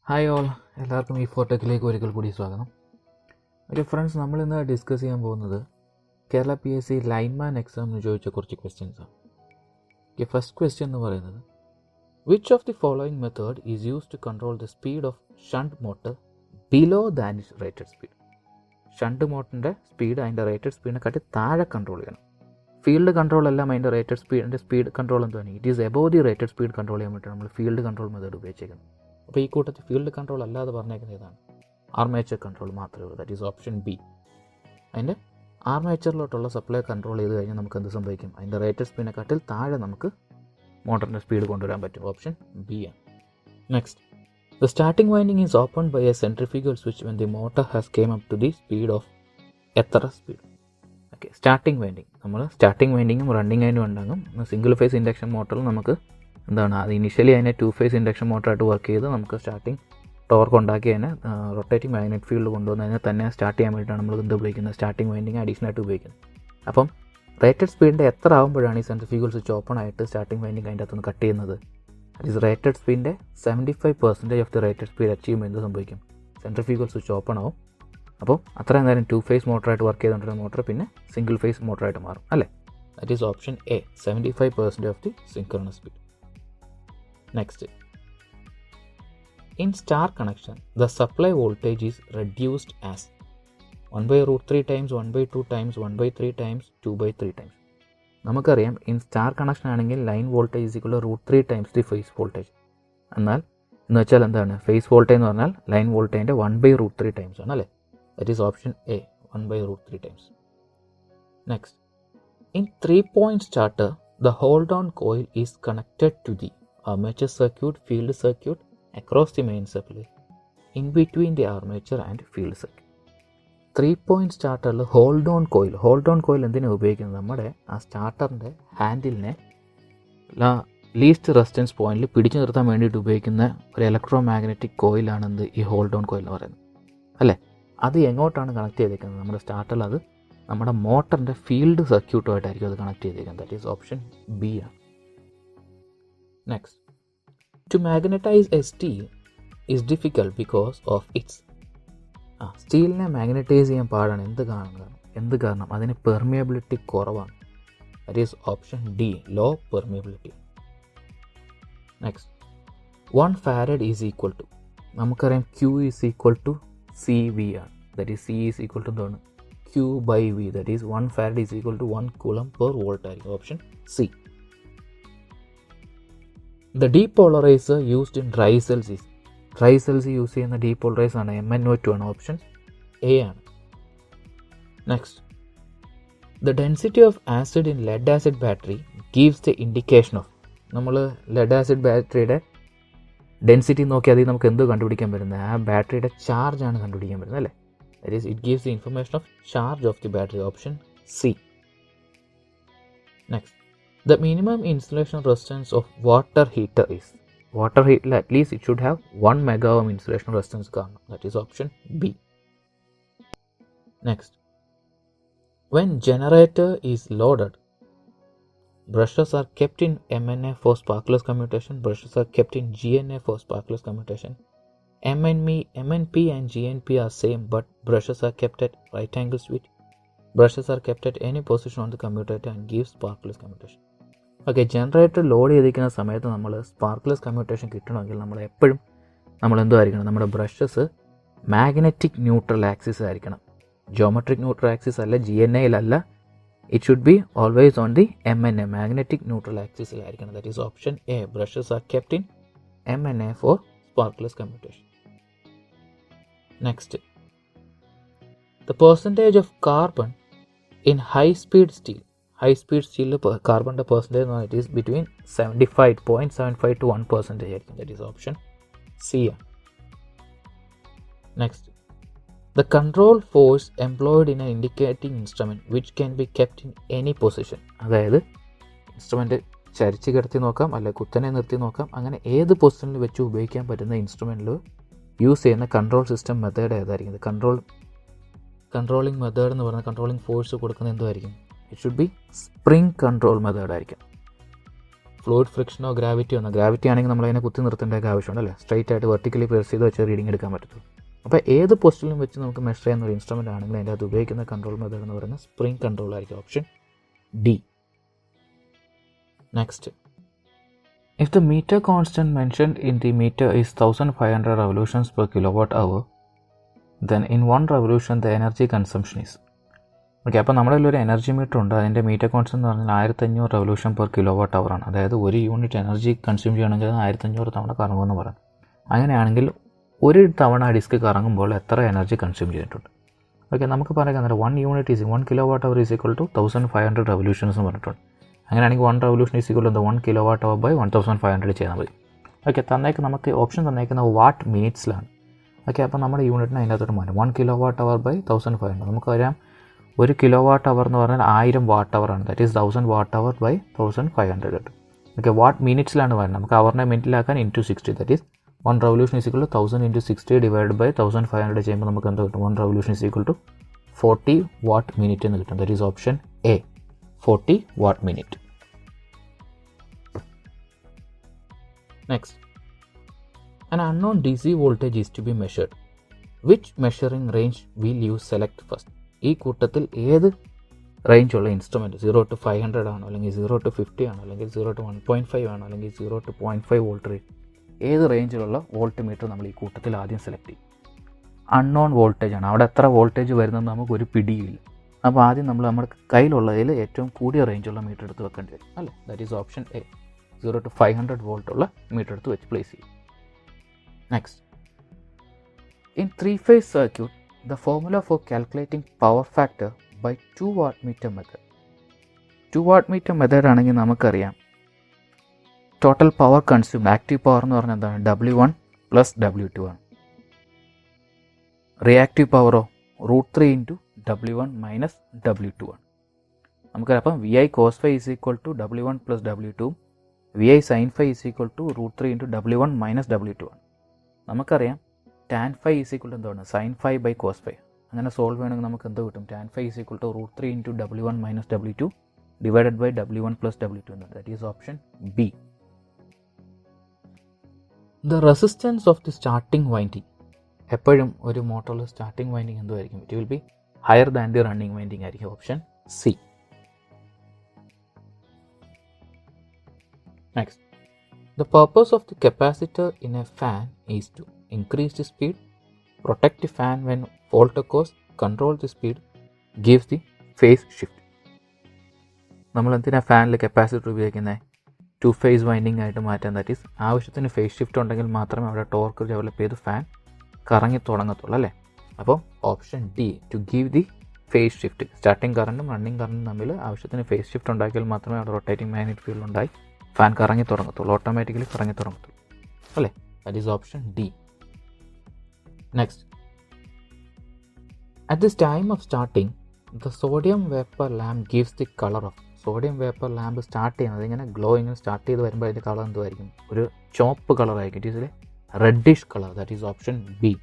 Hi all, എല്ലാവർക്കും ഈ ഫോട്ടോക്കിലേക്ക് ഒരിക്കൽ കൂടി സ്വാഗതം. ഒരു ഫ്രണ്ട്സ്, നമ്മളിന്ന് ഡിസ്കസ് ചെയ്യാൻ പോകുന്നത് കേരള PSC ലൈൻമാൻ എക്സാമിന് ചോദിച്ച കുറച്ച് ക്വസ്റ്റ്യൻസാണ്. ഓക്കെ, ഫസ്റ്റ് ക്വസ്റ്റ്യൻ എന്ന് പറയുന്നത്, which of the following method is use to control the speed of shunt motor below than is rated speed? Shunt മോട്ടറിൻ്റെ സ്പീഡ് അതിൻ്റെ റേറ്റഡ് സ്പീഡിനെ കാട്ടി താഴെ കൺട്രോൾ ചെയ്യണം. ഫീൽഡ് കൺട്രോൾ എല്ലാം അതിൻ്റെ റേറ്റഡ് സ്പീഡ് കൺട്രോൾ എന്താണ്? It is above the rated speed control ചെയ്യാൻ വേണ്ടിയിട്ട് നമ്മൾ ഫീൽഡ് കൺട്രോൾ മെത്തേഡ് ഉപയോഗിച്ചേക്കുന്നത്. അപ്പോൾ ഈ കൂട്ടത്തിൽ ഫീൽഡ് കൺട്രോൾ അല്ലാതെ പറഞ്ഞേക്കുന്നത് ഏതാണ്? ആർമേച്ചർ കൺട്രോൾ മാത്രമേ ഉള്ളൂ. That is option B. അതിൻ്റെ ആർമേച്ചറിലോട്ടുള്ള സപ്ലൈ കൺട്രോൾ ചെയ്ത് കഴിഞ്ഞാൽ നമുക്ക് എന്ത് സംഭവിക്കും? അതിൻ്റെ റേറ്റഡ് സ്പീഡിനെക്കാട്ടിൽ താഴെ നമുക്ക് മോട്ടറിൻ്റെ സ്പീഡ് കൊണ്ടുവരാൻ പറ്റും. ഓപ്ഷൻ ബി ആണ്. Next, the starting winding is open by a centrifugal switch when the motor has came up to the speed of എത്ര സ്പീഡ്? ഓക്കെ, സ്റ്റാർട്ടിംഗ് വൈൻഡിങ്, നമ്മൾ സ്റ്റാർട്ടിംഗ് വൈൻഡിങ്ങും റണ്ണിങ് ആയിട്ടും ഉണ്ടാകും. സിംഗിൾ ഫേസ് ഇൻഡക്ഷൻ മോട്ടറിൽ നമുക്ക് എന്താണ്, അത് ഇനിഷ്യലി അതിനെ 2 ഫേസ് ഇൻഡക്ഷൻ മോട്ടറായിട്ട് വർക്ക് ചെയ്ത് നമുക്ക് സ്റ്റാർട്ടിങ് ടോർക്ക് ഉണ്ടാക്കി അതിനെ റൊട്ടേറ്റിംഗ് മാഗ്നറ്റ് ഫീൽഡ് കൊണ്ടുവന്ന് അതിനെ തന്നെ സ്റ്റാർട്ട് ചെയ്യാൻ വേണ്ടിയിട്ടാണ് നമ്മൾ എന്ത് ഉപയോഗിക്കുന്നത്? സ്റ്റാർട്ടിംഗ് വൈൻഡിങ് അഡീഷണൽ ആയിട്ട് ഉപയോഗിക്കുന്നത്. അപ്പം റേറ്റഡ് സ്പീഡിൻ്റെ എത്ര ആകുമ്പോഴാണ് ഈ സെൻട്രിഫ്യൂഗൽ സ്വിച്ച് ഓപ്പൺ ആയിട്ട് സ്റ്റാർട്ടിംഗ് വൈൻഡിങ് അതിൻ്റെ അകത്തുനിന്ന് കട്ട് ചെയ്യുന്നത്? ദാറ്റ് ഈസ് റേറ്റഡ് സ്പീഡിൻ്റെ 75% of the rated speed achieve ചെയ്യുമ്പോൾ എന്ത് സംഭവിക്കും? സെൻട്രിഫ്യൂഗൽ സ്വിച്ച് ഓപ്പൺ ആവും. അപ്പോൾ അത്രയും നേരം 2 ഫേസ് മോട്ടറായിട്ട് വർക്ക് ചെയ്തുകൊണ്ടിരുന്ന മോട്ടർ പിന്നെ സിംഗിൾ ഫേസ് മോട്ടറായിട്ട് മാറും അല്ലേ? That is option A, 75% of the synchronous speed. Next, in star connection, the supply voltage is reduced as 1/√3 times, 1/2 times, 1/3 times, 2/3 times. നമുക്കറിയാം, ഇൻ സ്റ്റാർ കണക്ഷൻ ആണെങ്കിൽ line voltage is equal to √3 times the phase voltage. എന്നാൽ എന്ന് വെച്ചാൽ എന്താണ്? Phase voltage എന്ന് പറഞ്ഞാൽ line വോൾട്ടേജിൻ്റെ 1/√3 times ആണ് അല്ലേ? That is option A, 1/√3 times. Next, in 3-point starter, the hold on coil is connected to the armature circuit, field circuit across the main supply, in between the armature and field circuit. 3-point സ്റ്റാർട്ടറിൽ hold on coil എന്തിനാണ് ഉപയോഗിക്കുന്നത്? നമ്മുടെ ആ സ്റ്റാർട്ടറിൻ്റെ ഹാൻഡിലിനെ least resistance പോയിന്റിൽ പിടിച്ചു നിർത്താൻ വേണ്ടിയിട്ട് ഉപയോഗിക്കുന്ന ഒരു ഇലക്ട്രോ മാഗ്നറ്റിക് കോയിലാണ് എന്ത്? ഈ ഹോൾഡ് ഓൺ കോയിൽ എന്ന് പറയുന്നത് അല്ലേ? അത് എങ്ങോട്ടാണ് കണക്ട് ചെയ്തേക്കുന്നത്? നമ്മുടെ സ്റ്റാർട്ടറിൽ അത് നമ്മുടെ മോട്ടറിൻ്റെ ഫീൽഡ് സർക്യൂട്ടുമായിട്ടായിരിക്കും അത് കണക്ട് ചെയ്തേക്കുന്നത്. ദാറ്റ് ഈസ് ഓപ്ഷൻ ബി ആണ്. Next, to magnetize a steel is difficult because of its സ്റ്റീലിനെ മാഗ്നറ്റൈസ് ചെയ്യാൻ പാടാണ്. എന്ത് കാരണം? അതിന് പെർമിയബിലിറ്റി കുറവാണ്. That is option D, low permeability. Next, 1 farad is equal to, നമുക്കറിയാം Q is equal to CV ആണ്. That is C is equal to എന്താണ്? Q/V. That is 1 farad is equal to 1 coulomb per volt ആയിരിക്കും. Option C. The depolarizer used in dry cells use ചെയ്യുന്ന depolariser ആണ് MnO2 ആണ്. Option A ആണ്. Next, the density of acid in lead acid battery gives the indication of, നമ്മൾ lead acid ബാറ്ററിയുടെ density നോക്കി അതിൽ നമുക്ക് എന്ത് കണ്ടുപിടിക്കാൻ പറ്റുന്നത്? ആ ബാറ്ററിയുടെ ചാർജ് ആണ് കണ്ടുപിടിക്കാൻ പറ്റുന്നത് അല്ലേ? That is it gives the information of charge of the battery. Option C. Next, the minimum insulation resistance of water heater is, water heater at least it should have 1 mega ohm insulation resistance കാണണം. That is option B. Next, when generator is loaded, brushes are kept in MNA for sparkless commutation, brushes are kept in GNA for sparkless commutation. MNP and GNP are same, but brushes are kept at right angle switch. Brushes are kept at any position on the commutator and give sparkless commutation. Okay, generator load ചെയ്തിരിക്കുന്ന സമയത്ത് നമ്മൾ സ്പാർക്ക്ലെസ് commutation കിട്ടണമെങ്കിൽ നമ്മൾ എപ്പോഴും എന്തുമായിരിക്കണം? നമ്മുടെ brushes magnetic neutral axis ആയിരിക്കണം. Geometric neutral axis അല്ല, GNAയിലല്ല. It should be always on the MNA, magnetic neutral ആക്സിസിലായിരിക്കണം. That is option A, brushes are kept in MNA for sparkless commutation. Next, the percentage of carbon in high speed സ്റ്റീലിൽ കാർബണിൻ്റെ percentage എന്ന് പറഞ്ഞാൽ it is between 0.75 to 1% ആയിരിക്കും. That is option C ആണ്. Next, the control force employed in a indicating instrument which can be kept in any position. അതായത് instrument ചരിച്ച് കിടത്തി നോക്കാം, അല്ലെങ്കിൽ കുത്തനെ നിർത്തി നോക്കാം, അങ്ങനെ ഏത് പൊസിഷനിൽ വെച്ച് ഉപയോഗിക്കാൻ പറ്റുന്ന ഇൻസ്ട്രുമെൻറ്റിൽ യൂസ് ചെയ്യുന്ന കൺട്രോൾ സിസ്റ്റം മെത്തേഡ് ഏതായിരിക്കും? കൺട്രോളിംഗ് മെത്തേഡ് എന്ന് പറഞ്ഞാൽ കൺട്രോളിംഗ് ഫോഴ്സ് കൊടുക്കുന്ന എന്തായിരിക്കും? It should B spring control method ആയിരിക്കും. ഫ്ലൂയിഡ് ഫ്രിക്ഷനോ ഗ്രാവിറ്റി ഒന്നോ, ഗ്രാവിറ്റി ആണെങ്കിൽ നമ്മളതിനെ കുത്തി നിർത്തേണ്ട ആവശ്യമുണ്ടല്ലേ, സ്ട്രൈറ്റ് ആയിട്ട് വെർട്ടിക്കലി പ്രസ് ചെയ്ത് വെച്ച് റീഡിംഗ് എടുക്കാൻ പറ്റത്തുള്ളൂ. അപ്പോൾ ഏത് പൊസിഷനിലും വെച്ച് നമുക്ക് മെഷർ ചെയ്യുന്ന ഒരു ഇൻസ്ട്രുമെൻ്റ് ആണെങ്കിൽ അതിൻ്റെ അത് ഉപയോഗിക്കുന്ന കൺട്രോൾ മെത്തേഡ് എന്ന് പറയുന്നത് സ്പ്രിംഗ് കൺട്രോൾ ആയിരിക്കും. Option d. Next, if the meter constant mentioned in the meter is 1500 revolutions per kilowatt hour, then in one revolution the energy consumption is. Okay, അപ്പോൾ നമ്മുടെ ഒരു എനർജി മീറ്റർ ഉണ്ട്, അതിൻ്റെ metre constant എന്ന് പറഞ്ഞാൽ 1500 revolution per kilowatt അവർ ആണ്. അതായത് ഒരു യൂണിറ്റ് എനർജി കൺസ്യൂം ചെയ്യണമെങ്കിൽ 1500 തവണ കറങ്ങുമെന്ന് പറയാം. അങ്ങനെയാണെങ്കിൽ ഒരു തവണ ഡിസ്ക് കറങ്ങുമ്പോൾ എത്ര എനർജി കൺസ്യൂം ചെയ്തിട്ടുണ്ട്? ഓക്കെ, നമുക്ക് പറയാൻ 1 kilowatt hour is equal to 1500 revolutions എന്ന് പറഞ്ഞിട്ടുണ്ട്. അങ്ങനെയാണെങ്കിൽ 1 revolution is equal to 1 kilowatt hour by 1500 ചെയ്താൽ മതി. ഓക്കെ, നമുക്ക് ഓപ്ഷൻ തന്നേക്കുന്ന വാട്ട് മിനിറ്റ്സിലാണ്. ഓക്കെ, അപ്പോൾ നമ്മുടെ യൂണിറ്റിന് അതിനകത്തോട്ട് മാറ്റും. 1 കിലോവാട്ട് അവർ ബൈ 1500. നമുക്ക് പറയാം 1 കിലോവാട്ട് അവർ എന്ന് പറഞ്ഞാൽ 1000 വാട്ട് അവർ ആണ്. That is 1000 watt hour by 1500 കിട്ടും. ഓക്കെ, വാട്ട് മിനിറ്റ്സിലാണ് വരുന്നത്. നമുക്ക് അവറിനെ മിനിറ്റിലാക്കാൻ into 60. That is 1 revolution is equal to 1000 into 60 divide by 1500 ചെയ്യുമ്പോൾ നമുക്ക് എന്താ കിട്ടും? 1 revolution is equal to 40 watt minute എന്ന് കിട്ടും. That is option A, 40 watt minute. Next, an unknown DC voltage is to be measured. Which measuring range will you select first? ഈ കൂട്ടത്തിൽ ഏത് റേഞ്ചുള്ള instrument, 0 to 500 ആണോ, അല്ലെങ്കിൽ 0 to 50 ആണോ, അല്ലെങ്കിൽ 0 to 1.5 ആണോ, അല്ലെങ്കിൽ 0 to 0.5 വോൾട്ട് റേഞ്ച്, ഏത് റേഞ്ചിലുള്ള വോൾട്ട് മീറ്റർ നമ്മൾ ഈ കൂട്ടത്തിൽ ആദ്യം സെലക്ട് ചെയ്യും? അൺനോൺ വോൾട്ടേജ് ആണ്, അവിടെ എത്ര വോൾട്ടേജ് വരുന്നത് നമുക്കൊരു പിടിയില്ല. അപ്പോൾ ആദ്യം നമ്മൾ നമ്മുടെ കയ്യിലുള്ളതിൽ ഏറ്റവും കൂടിയ റേഞ്ചുള്ള മീറ്റർ എടുത്ത് വെക്കേണ്ടി വരും അല്ലേ. That is option A, 0 to 500 വോൾട്ടുള്ള മീറ്റർ എടുത്ത് വെച്ച് പ്ലേസ് ചെയ്യും. Next, in 3-phase circuit, the formula for calculating power factor by 2 watt meter method. 2 watt meter method ആണെങ്കിൽ നമുക്കറിയാം total power consume, active power എന്ന് പറഞ്ഞാൽ എന്താണ്? W1 പ്ലസ് W2 ആണ്. Reactive പവറോ √3 into W1 minus W2 ആണ്. നമുക്കറിയാം അപ്പം VI cos phi is equal to W1 plus W2, VI sin phi is equal to √3 into W1 minus W2 ആണ്. നമുക്കറിയാം tan phi is equal to എന്താണ്? sin phi by cos phi. അങ്ങനെ solve ചെയ്യണമെങ്കിൽ നമുക്ക് എന്ത് കിട്ടും? tan phi is equal to √3 into W1 minus W2 divided by W1 plus W2 എന്നാണ്. That is option B. The resistance of the starting winding. എപ്പോഴും ഒരു മോട്ടോറിൽ സ്റ്റാർട്ടിംഗ് വൈൻഡിങ് എന്തായിരിക്കും? It will be higher than the running winding ആയിരിക്കും. Option C. Next, the purpose of the capacitor in a fan is to increase the speed, protect the fan when fault occurs, control the speed, gives the phase shift. നമ്മൾ എന്തിനാണ് ഫാനിൽ capacitor ഉപയോഗിക്കുന്നത്? 2 phase winding ആയിട്ട് മാറ്റാൻ. That is ആവശ്യത്തിന് phase shift ഉണ്ടെങ്കിൽ മാത്രമേ അവിടെ torque develop ചെയ്ത് ഫാൻ കറങ്ങി തുടങ്ങത്തുള്ളൂ അല്ലേ. അപ്പോൾ option d, to give the phase shift. Starting കറണ്ടും റണ്ണിങ് കറണ്ടും തമ്മിൽ ആവശ്യത്തിന് ഫേസ് ഷിഫ്റ്റ് ഉണ്ടാക്കിയാൽ മാത്രമേ അവിടെ റൊട്ടേറ്റിംഗ് മാഗ്നറ്റിക് ഫീൽഡ് ഉണ്ടായി ഫാൻ കറങ്ങി തുടങ്ങത്തുള്ളൂ, ഓട്ടോമാറ്റിക്കലി കറങ്ങി തുടങ്ങത്തുള്ളൂ അല്ലേ. That is option d. Next, at this time of starting the sodium vapour lamp gives the colour of. Sodium vapour lamp start ചെയ്യുന്നത് ഇങ്ങനെ ഗ്ലോ ഇങ്ങനെ സ്റ്റാർട്ട് ചെയ്ത് വരുമ്പോൾ അതിൻ്റെ കളർ എന്തുമായിരിക്കും? ഒരു ചുവപ്പ് കളറായിരിക്കും. It is a reddish colour. That is option B.